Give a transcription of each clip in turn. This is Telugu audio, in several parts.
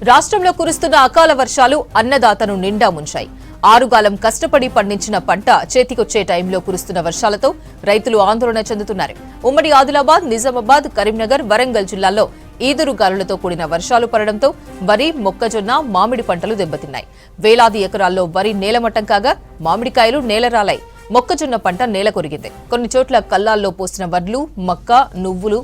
రాష్ట్రంలో కురుస్తున్న అకాల వర్షాలు అన్నదాతను నిండా ముంచాయి. ఆరుగాలం కష్టపడి పండించిన పంట చేతికొచ్చే టైంలో కురుస్తున్న వర్షాలతో రైతులు ఆందోళన చెందుతున్నారు. ఉమ్మడి ఆదిలాబాద్, నిజామాబాద్, కరీంనగర్, వరంగల్ జిల్లాల్లో ఈదురుగాలులతో కూడిన వర్షాలు పడడంతో వరి, మొక్కజొన్న, మామిడి పంటలు దెబ్బతిన్నాయి. వేలాది ఎకరాల్లో వరి నేలమట్టం కాగా మామిడికాయలు నేలరాలాయి. మొక్కజొన్న పంట నేల కొరిగింది. కొన్ని చోట్ల కల్లాల్లో పోసిన వడ్లు, మక్క, నువ్వులు,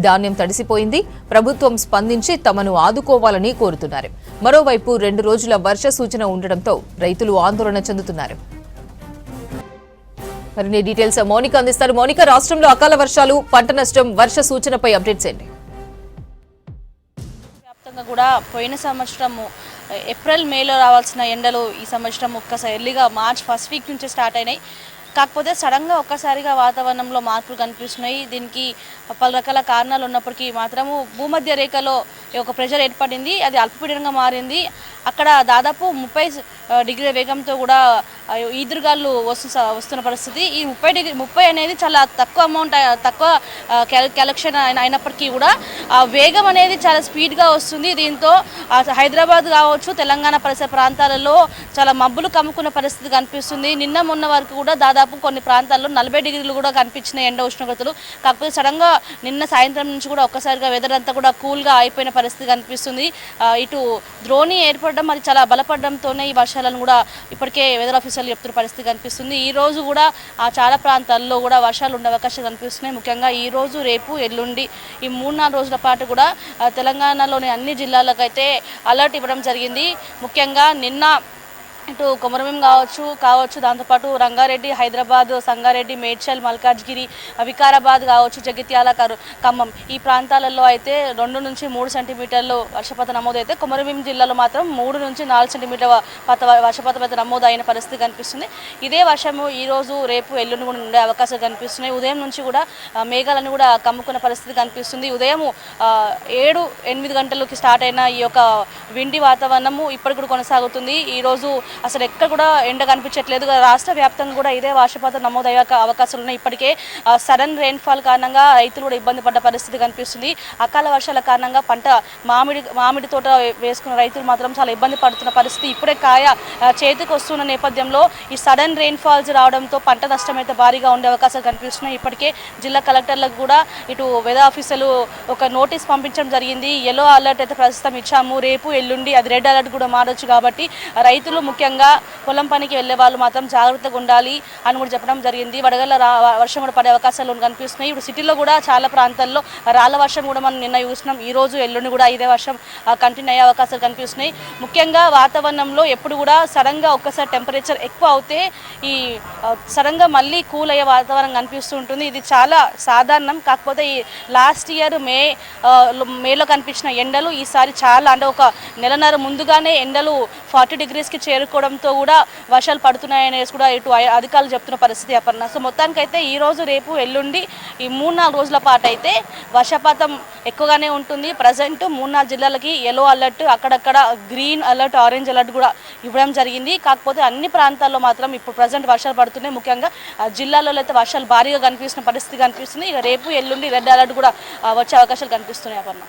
ధాన్యం తడిసిపోయింది. ప్రభుత్వం స్పందించి తమను ఆదుకోవాలని కోరుతున్నారు. మరోవైపు 2 రోజుల వర్ష సూచన ఉండడంతో రైతులు ఆందోళన చెందుతున్నారు. మరిన్ని డీటెయిల్స్ మౌనిక అందిస్తారు. మౌనిక, రాష్ట్రంలో అకాల వర్షాలు, పంట నష్టం, వర్ష సూచనపై అప్డేట్స్ ఏంటి? వ్యాప్తంగా కూడా పోయిన సంవత్సరము ఏప్రిల్ మేలో రావాల్సిన ఎండలు ఈ సంవత్సరం ఒక్కసారి ఎర్లీగా మార్చ్ ఫస్ట్ వీక్ నుంచి స్టార్ట్ అయినాయి. కాకపోతే సడన్గా ఒక్కసారిగా వాతావరణంలో మార్పులు కనిపిస్తున్నాయి. దీనికి పలు రకాల కారణాలు ఉన్నప్పటికీ మాత్రము భూమధ్య రేఖలో ఒక ప్రెషర్ ఏర్పడింది. అది అల్పపీడనంగా మారింది. అక్కడ దాదాపు 30 డిగ్రీల వేగంతో కూడా ఈదురుగాలు వస్తున్న పరిస్థితి. ఈ 30 అనేది చాలా తక్కువ అమౌంట్, తక్కువ కలెక్షన్ అయినప్పటికీ కూడా ఆ వేగం అనేది చాలా స్పీడ్గా వస్తుంది. దీంతో హైదరాబాద్ కావచ్చు, తెలంగాణ పరిసర ప్రాంతాలలో చాలా మబ్బులు కమ్ముకున్న పరిస్థితి కనిపిస్తుంది. నిన్న మొన్న వరకు కూడా దాదాపు కొన్ని ప్రాంతాల్లో 40 డిగ్రీలు కూడా కనిపించిన ఎండ ఉష్ణోగ్రతలు. కాకపోతే సడన్గా నిన్న సాయంత్రం నుంచి కూడా ఒక్కసారిగా వెదర్ అంతా కూడా కూల్గా అయిపోయిన పరిస్థితి కనిపిస్తుంది. ఇటు ద్రోణి ఏర్పడడం, అది చాలా బలపడడంతోనే ఈ వర్షాలను కూడా ఇప్పటికే వెదర్ ఆఫీసర్లు చెప్తున్న పరిస్థితి కనిపిస్తుంది. ఈ రోజు కూడా చాలా ప్రాంతాల్లో కూడా వర్షాలు ఉండే అవకాశాలు కనిపిస్తున్నాయి. ముఖ్యంగా ఈ రోజు, రేపు, ఎల్లుండి ఈ 3-4 రోజుల పాటు కూడా తెలంగాణలోని అన్ని జిల్లాలకైతే అలర్ట్ ఇవ్వడం జరిగింది. ముఖ్యంగా నిన్న ఇటు కొమరభీం కావచ్చు, దాంతోపాటు రంగారెడ్డి, హైదరాబాద్, సంగారెడ్డి, మేడ్చల్, మల్కాజ్గిరి, వికారాబాద్ కావచ్చు, జగిత్యాల, ఖమ్మం ఈ ప్రాంతాలలో అయితే 2 నుంచి 3 సెంటీమీటర్లు వర్షపాతం నమోదైతే కొమరభీం జిల్లాలో మాత్రం 3 నుంచి 4 సెంటీమీటర్ల వర్షపాతం అయితే నమోదైన పరిస్థితి కనిపిస్తుంది. ఇదే వర్షము ఈ రోజు, రేపు, ఎల్లుండి కూడా ఉండే అవకాశాలు కనిపిస్తున్నాయి. ఉదయం నుంచి కూడా మేఘాలను కూడా కమ్ముకున్న పరిస్థితి కనిపిస్తుంది. ఉదయం 7-8 గంటలకి స్టార్ట్ అయిన ఈ యొక్క విండి వాతావరణము ఇప్పటికి కూడా కొనసాగుతుంది. ఈరోజు అసలు ఎక్కడ కూడా ఎండ కనిపించట్లేదు. రాష్ట్ర వ్యాప్తంగా కూడా ఇదే వర్షపాతం నమోదయ్యే అవకాశాలు ఉన్నాయి. ఇప్పటికే సడన్ రెయిన్ఫాల్ కారణంగా రైతులు కూడా ఇబ్బంది పడ్డ పరిస్థితి కనిపిస్తుంది. అకాల వర్షాల కారణంగా పంట మామిడి తోట వేసుకున్న రైతులు మాత్రం చాలా ఇబ్బంది పడుతున్న పరిస్థితి. ఇప్పుడే కాయ చేతికి వస్తున్న నేపథ్యంలో ఈ సడన్ రెయిన్ఫాల్స్ రావడంతో పంట నష్టం అయితే భారీగా ఉండే అవకాశాలు కనిపిస్తున్నాయి. ఇప్పటికే జిల్లా కలెక్టర్లకు కూడా ఇటు వెదర్ ఆఫీసర్లు ఒక నోటీస్ పంపించడం జరిగింది. ఎల్లో అలర్ట్ అయితే ప్రస్తుతం ఇచ్చాము. రేపు, ఎల్లుండి అది రెడ్ అలర్ట్ కూడా మారొచ్చు. కాబట్టి రైతులు ముఖ్యంగా పొలం పనికి వెళ్లే వాళ్ళు మాత్రం జాగ్రత్తగా ఉండాలి అని కూడా చెప్పడం జరిగింది. వడగళ్ల వర్షం కూడా పడే అవకాశాలు కనిపిస్తున్నాయి. ఇప్పుడు సిటీలో కూడా చాలా ప్రాంతాల్లో రాళ్ల వర్షం కూడా మనం నిన్న చూసినాం. ఈ రోజు, ఎల్లుండి కూడా ఇదే వర్షం కంటిన్యూ అయ్యే అవకాశాలు కనిపిస్తున్నాయి. ముఖ్యంగా వాతావరణంలో ఎప్పుడు కూడా సడన్గా ఒక్కసారి టెంపరేచర్ ఎక్కువ అవుతే ఈ సడన్గా మళ్ళీ కూల్ అయ్యే వాతావరణం కనిపిస్తూ ఉంటుంది. ఇది చాలా సాధారణం. కాకపోతే ఈ లాస్ట్ ఇయర్ మేలో కనిపించిన ఎండలు ఈసారి చాలా, అంటే ఒక నెలన్నర ముందుగానే ఎండలు 40 డిగ్రీస్కి చేరుకోవడంతో కూడా వర్షాలు పడుతున్నాయనేసి కూడా ఇటు అధికారులు చెప్తున్న పరిస్థితి అపర్ణ. సో మొత్తానికైతే ఈ రోజు, రేపు, ఎల్లుండి ఈ 3-4 రోజుల పాటు అయితే వర్షపాతం ఎక్కువగానే ఉంటుంది. ప్రజెంట్ 3-4 జిల్లాలకి ఎల్లో అలర్ట్, అక్కడక్కడ గ్రీన్ అలర్ట్, ఆరెంజ్ అలర్ట్ కూడా ఇవ్వడం జరిగింది. కాకపోతే అన్ని ప్రాంతాల్లో మాత్రం ఇప్పుడు ప్రజెంట్ వర్షాలు పడుతున్నాయి. ముఖ్యంగా జిల్లాలలో అయితే వర్షాలు భారీగా కనిపిస్తున్న పరిస్థితి కనిపిస్తుంది. ఇక రేపు, ఎల్లుండి రెడ్ అలర్ట్ కూడా వచ్చే అవకాశాలు కనిపిస్తున్నాయి అపర్ణ.